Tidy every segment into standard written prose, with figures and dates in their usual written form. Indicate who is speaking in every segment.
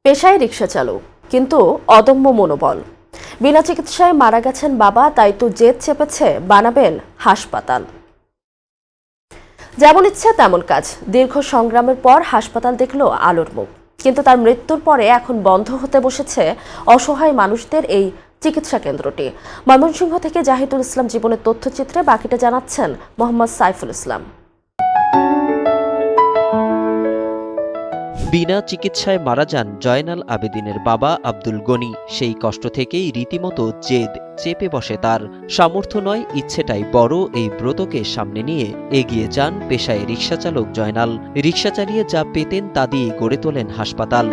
Speaker 1: পেশায় রিকশা চালক, কিন্তু অদম্য মনোবল। বিনা চিকিৎসায় মারা গেছেন বাবা, তাই তো জেদ চেপেছে বানাবেন হাসপাতাল। যেমন ইচ্ছা তেমন কাজ। দীর্ঘ সংগ্রামের পর হাসপাতাল দেখল আলোর মুখ, কিন্তু তার মৃত্যুর পরে এখন বন্ধ হতে বসেছে অসহায় মানুষদের এই চিকিৎসা কেন্দ্রটি। ময়মনসিংহ থেকে জাহিদুল ইসলাম জীবনের তথ্যচিত্রে বাকিটা জানাচ্ছেন মোহাম্মদ সাইফুল ইসলাম।
Speaker 2: বিনা চিকিৎসায় মারা যান জয়নাল আবেদিনের বাবা আব্দুল গনি। সেই কষ্ট থেকেই রীতিমতো জেদ চেপে বসে তার। সামর্থ্য নয়, ইচ্ছেটাই বড়। এই ব্রতকে সামনে নিয়ে এগিয়ে যান পেশায় রিকশাচালক জয়নাল। রিকশা চালিয়ে যা পেতেন তা দিয়ে গড়ে তোলেন হাসপাতাল।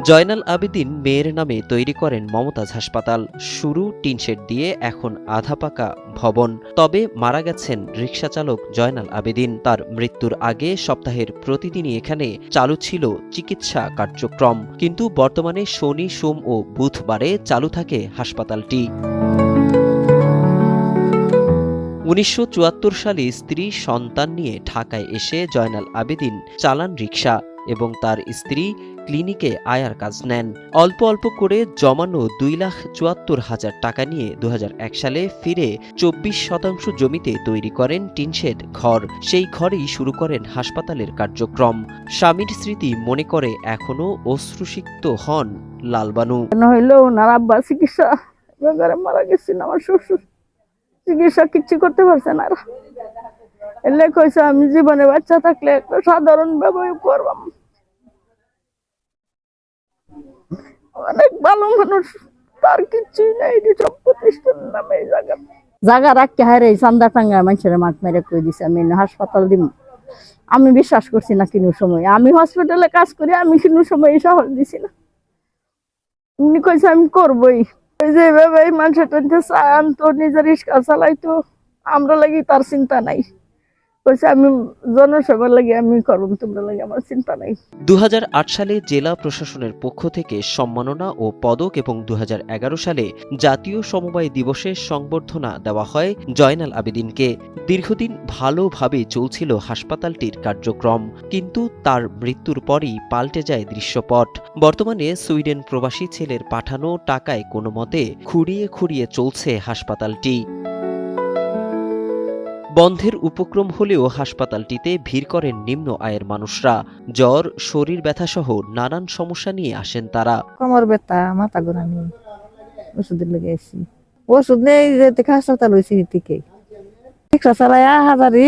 Speaker 2: জয়নাল আবেদিন মেয়ের নামে তৈরি করেন মমতাজ হাসপাতাল। শুরু টিনশেড দিয়ে, এখন আধা পাকা ভবন। তবে মারা গেছেন রিকশাচালক জয়নাল আবেদিন। তার মৃত্যুর আগে সপ্তাহের প্রতিদিনই এখানে চালু ছিল চিকিৎসা কার্যক্রম, কিন্তু বর্তমানে শনি, সোম ও বুধবারে চালু থাকে হাসপাতালটি। 1974 সালে স্ত্রী সন্তান নিয়ে ঢাকায় এসে জয়নাল আবেদিন চালান রিকশা এবং তার স্ত্রী ক্লিনিকে আয়ার কাজ নেন। অল্প অল্প করে জমানো 2,74,000 টাকা নিয়ে 2001 সালে ফিরে 24% জমিতে তৈরি করেন টিনশেড ঘর। সেই ঘরেই শুরু করেন হাসপাতালের কার্যক্রম। স্বামীর স্মৃতি মনে করে এখনো অশ্রুসিক্ত হন লালবানু।
Speaker 3: হইলেও ওনার আব্বা চিকিৎসা মারা গেছেন, আমার শ্বশুর চিকিৎসা কিচ্ছু করতে পারছে না। এলে কইছে আমি জীবনে বাচ্চা থাকলে একটা সাধারণ ব্যবহার করবাম। অনেক ভালো মানুষ, তার কিছুই নেই, সব প্রতিষ্ঠান নামে জায়গা রাখতে হারে চান্দা টাঙ্গা মানুষের মাঠ মেরে কই দিছে আমি হাসপাতাল দিব। আমি বিশ্বাস করছি না কিনো সময়, আমি হসপিটালে কাজ করি, আমি কিনো সময় সাহস দিছি না। উনি কইছে আমি করবই। যেভাবে মানুষের টেনতে চান তো নিজের রিক্সা চালাইতো, আমরা লাগি তার চিন্তা নাই। কইছে আমি জনসেবার লাগি আমি করব, তোমরা লাগি আমার চিন্তা নাই।
Speaker 2: 2008 সালে জেলা প্রশাসনের পক্ষ থেকে সম্মাননা ও পদক এবং 2011 সালে জাতীয় সমবায় দিবসে সংবর্ধনা দেওয়া হয় জয়নাল আবেদিনকে। দীর্ঘদিন ভালোভাবে চলছিল হাসপাতালটির কার্যক্রম, কিন্তু তার মৃত্যুর পরই পাল্টে যায় দৃশ্যপট। বর্তমানে সুইডেন প্রবাসী ছেলের পাঠানো টাকায় কোনো মতে খুঁড়িয়ে খুঁড়িয়ে চলছে হাসপাতালটি। বন্ধের উপক্রম হলেও হাসপাতালটিতে ভিড় করেন নিম্ন আয়ের মানুষরা। জ্বর, শরীর ব্যথাসহ নানান সমস্যা নিয়ে আসেন তারা।
Speaker 3: কোমর ব্যথা, মাথা ঘোরানি, ওষুধের লেগে এসেছি। ওষুধ নেই যেতে হাসপাতাল হয়েছি থেকে রিক্সা চালাইয়া হাজারি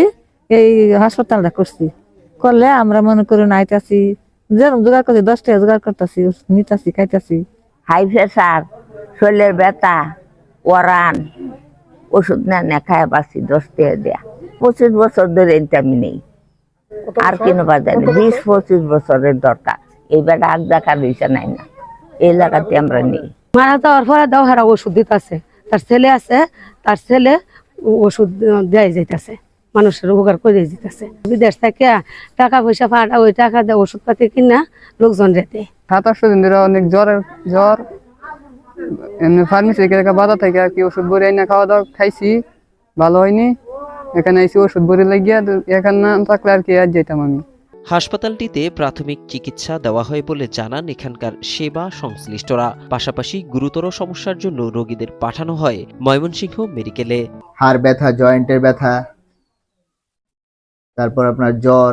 Speaker 3: এই হাসপাতালটা করছি। করলে আমরা মনে করি নাইতাছি, যেরকম জোগাড় করছি 10 টাকা জোগাড় করতেছি, নিতাছি, খাইতাছি।
Speaker 4: হাই প্রেসার, শরীরের ব্যথা, ওরান, ওষুধ না খায় বাঁচি 10 টাকা দেয়া। 25 বছর ধরে আমি নেই, আর কিনো বাজার 20-25 বছরের দরকার। এই বেটা আগ দেখার বিষয় নাই না, এই এলাকাতে আমরা নেই।
Speaker 5: মারা যাওয়ার পরে দাও হারা ওষুধ দিতেছে, তার ছেলে আছে, তার ছেলে ওষুধ দেয় যাইতেছে, মানুষের উপকার করে দিতেছে। বিদেশ থেকে টাকা পয়সা পাঠা, ওই টাকা দিয়ে ওষুধ পাতি কিনা লোকজন যেতে।
Speaker 6: 7-8 দিন ধরে অনেক জ্বর এমনি ফার্মেসি বাজার থেকে আর কি ওষুধ ভরে আইনা খাওয়া দাওয়া খাইছি, ভালো হয়নি। এখানে এসে ওষুধ ভরে লাগিয়া এখানে না থাকলে আর কি আর যেতাম আমি।
Speaker 2: হাসপাতালটিতে প্রাথমিক চিকিৎসা দেওয়া হয় বলে জানান এখানকার সেবা সংশ্লিষ্টরা। পাশাপাশি গুরুতর সমস্যার জন্য রোগীদের পাঠানো হয় ময়মনসিংহ মেডিকেলে।
Speaker 7: হাড় ব্যথা, জয়েন্টের ব্যথা, তারপর আপনার জ্বর,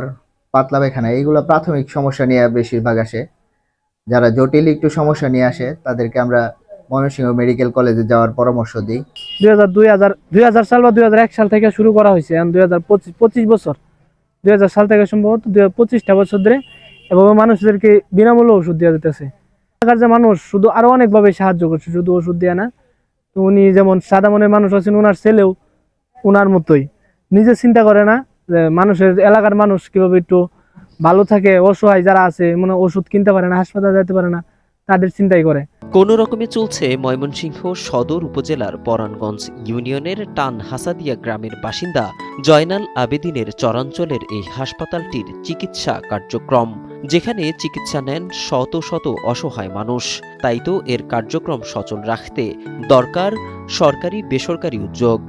Speaker 7: পাতলা পায়খানা, এইগুলো প্রাথমিক সমস্যা নিয়ে বেশিরভাগ আসে। যারা জটিল একটু সমস্যা নিয়ে আসে তাদেরকে আমরা ময়মনসিংহ মেডিকেল কলেজে যাওয়ার পরামর্শ দিই।
Speaker 8: 2000 সাল বা 2001 সাল থেকে শুরু করা হয়েছে, 2025 বছর, 2000 সাল থেকে সম্ভবত 25টা বছর ধরে এভাবে মানুষদেরকে বিনামূল্যে ওষুধ দেওয়া যেতেছে। এলাকার যে মানুষ শুধু আরো অনেকভাবে সাহায্য করছে, শুধু ওষুধ দেয়া না। তো উনি যেমন সাদা মনের মানুষ আছেন, ওনার ছেলেও ওনার মতোই নিজে চিন্তা করে না যে মানুষের, এলাকার মানুষ কিভাবে একটু ভালো থাকে। অসহায় যারা আছে, মানে ওষুধ কিনতে পারে না, হাসপাতালে যেতে পারে না, তাদের চিন্তাই করে।
Speaker 2: কোনো রকমে চলছে ময়মনসিংহ সদর উপজেলার পরাণগঞ্জ ইউনিয়নের টান হাসাদিয়া গ্রামের বাসিন্দা জয়নাল আবেদিনের চরাঞ্চলের এই হাসপাতালটির চিকিৎসা কার্যক্রম, যেখানে চিকিৎসা নেন শত শত অসহায় মানুষ। তাই তো এর কার্যক্রম সচল রাখতে দরকার সরকারি বেসরকারি উদ্যোগ।